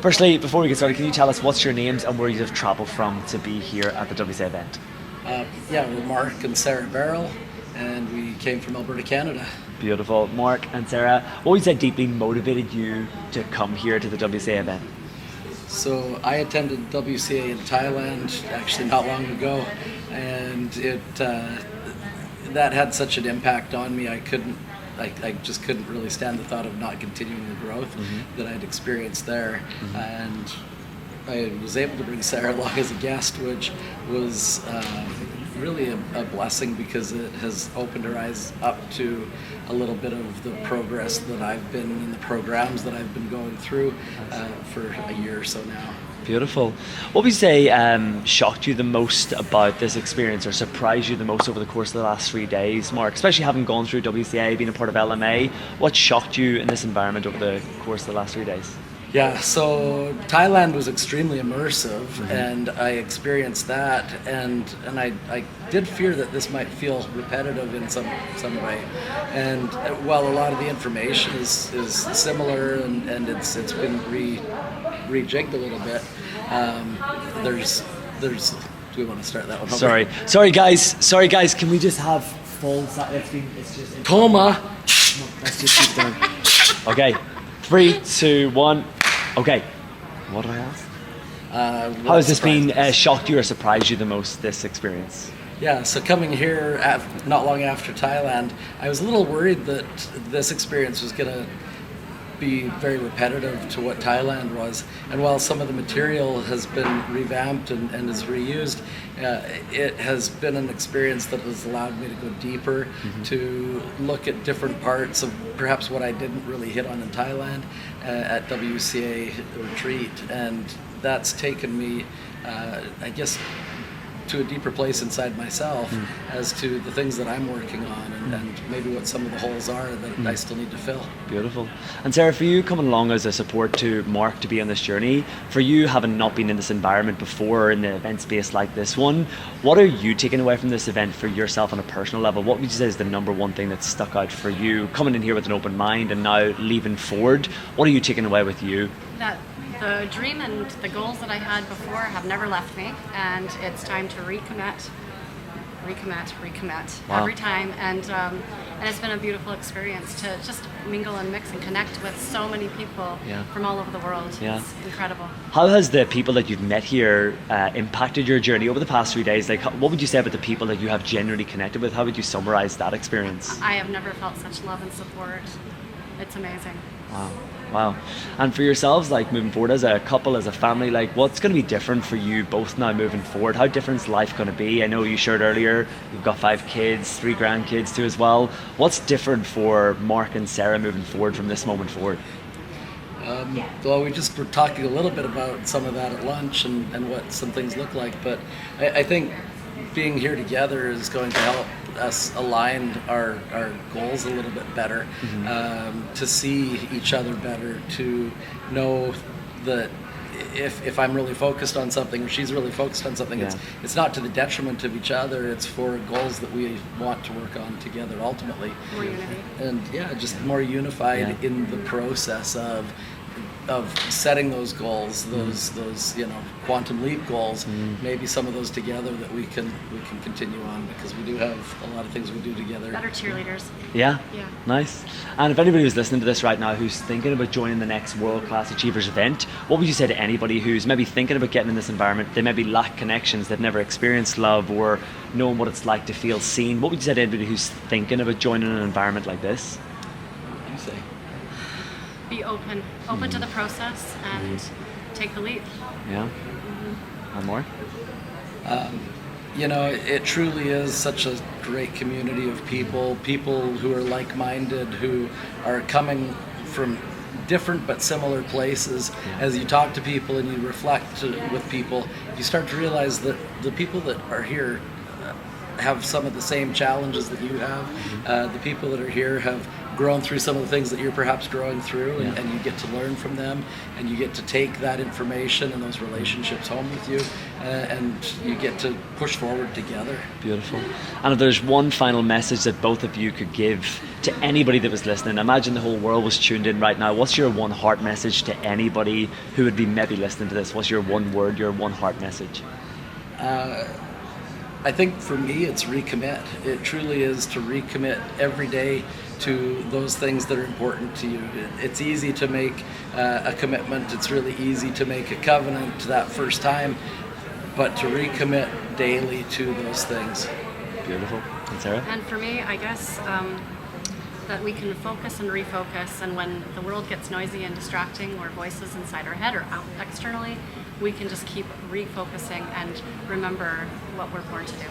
Firstly, before we get started, can you tell us what's your names and where you have travelled from to be here at the WCA event? We're Mark and Sarah Barrell, and we came from Alberta, Canada. Beautiful. Mark and Sarah, what would you say deeply motivated you to come here to the WCA event? So I attended WCA in Thailand actually not long ago, and that had such an impact on me. I just couldn't really stand the thought of not continuing the growth that I'd experienced there. And I was able to bring Sarah along as a guest, which was really a blessing because it has opened her eyes up to a little bit of the progress that I've been in the programs that I've been going through for a year or so now. Beautiful. What would you say shocked you the most about this experience or surprised you the most over the course of the last 3 days, Mark? Especially having gone through WCA, being a part of LMA, what shocked you in this environment over the course of the last 3 days? Yeah, so Thailand was extremely immersive, and I experienced that, and I did fear that this might feel repetitive in some way. And while a lot of the information is similar and it's been rejigged a little bit, there's. Do we want to start that one? Sorry guys. Can we just have full? It's just Toma. No, let's just keep going. Okay, 3, 2, 1. Okay, what do I ask? How has this been shocked you or surprised you the most, this experience? Yeah, so coming here not long after Thailand, I was a little worried that this experience was going to be very repetitive to what Thailand was. And while some of the material has been revamped and is reused, it has been an experience that has allowed me to go deeper, to look at different parts of perhaps what I didn't really hit on in Thailand at WCA retreat. And that's taken me, I guess, to a deeper place inside myself as to the things that I'm working on and maybe what some of the holes are that I still need to fill. Beautiful. And Sarah, for you coming along as a support to Mark to be on this journey, for you having not been in this environment before in the event space like this one, what are you taking away from this event for yourself on a personal level? What would you say is the number one thing that stuck out for you coming in here with an open mind and now leaving Ford? What are you taking away with you? That the dream and the goals that I had before have never left me, and it's time to recommit Wow. every time, and it's been a beautiful experience to just mingle and mix and connect with so many people from all over the world. Yeah. It's incredible. How has the people that you've met here impacted your journey over the past 3 days? Like, what would you say about the people that you have genuinely connected with? How would you summarize that experience? I have never felt such love and support. It's amazing. Wow. And for yourselves, like moving forward as a couple, as a family, like what's going to be different for you both now moving forward? How different is life going to be? I know you shared earlier, you've got 5 kids, 3 grandkids too as well. What's different for Mark and Sarah moving forward from this moment forward? Well, we just were talking a little bit about some of that at lunch and what some things look like, but I think being here together is going to help us align our goals a little bit better, to see each other better, to know that if I'm really focused on something or she's really focused on something, it's not to the detriment of each other, it's for goals that we want to work on together ultimately. More unity. And just more unified in the process of setting those goals, those quantum leap goals, maybe some of those together that we can continue on, because we do have a lot of things we do together. Better cheerleaders. Yeah. Nice. And if anybody who's listening to this right now who's thinking about joining the next World Class Achievers event, what would you say to anybody who's maybe thinking about getting in this environment? They maybe lack connections, they've never experienced love or known what it's like to feel seen. What would you say to anybody who's thinking about joining an environment like this? What do you say? Be open to the process and take the leap. Yeah. And more? It truly is such a great community of people who are like-minded, who are coming from different but similar places. As you talk to people and you reflect with people, you start to realize that the people that are here have some of the same challenges that you have. The people that are here have grown through some of the things that you're perhaps growing through, and you get to learn from them, and you get to take that information and those relationships home with you, and you get to push forward together. Beautiful. And if there's one final message that both of you could give to anybody that was listening, imagine the whole world was tuned in right now, what's your one heart message to anybody who would be maybe listening to this? What's your one word, your one heart message? I think for me, it's recommit. It truly is to recommit every day to those things that are important to you. It's easy to make a commitment. It's really easy to make a covenant that first time, but to recommit daily to those things. Beautiful. And Sarah? And for me, I guess that we can focus and refocus, and when the world gets noisy and distracting, or voices inside our head or out externally, we can just keep refocusing and remember what we're born to do.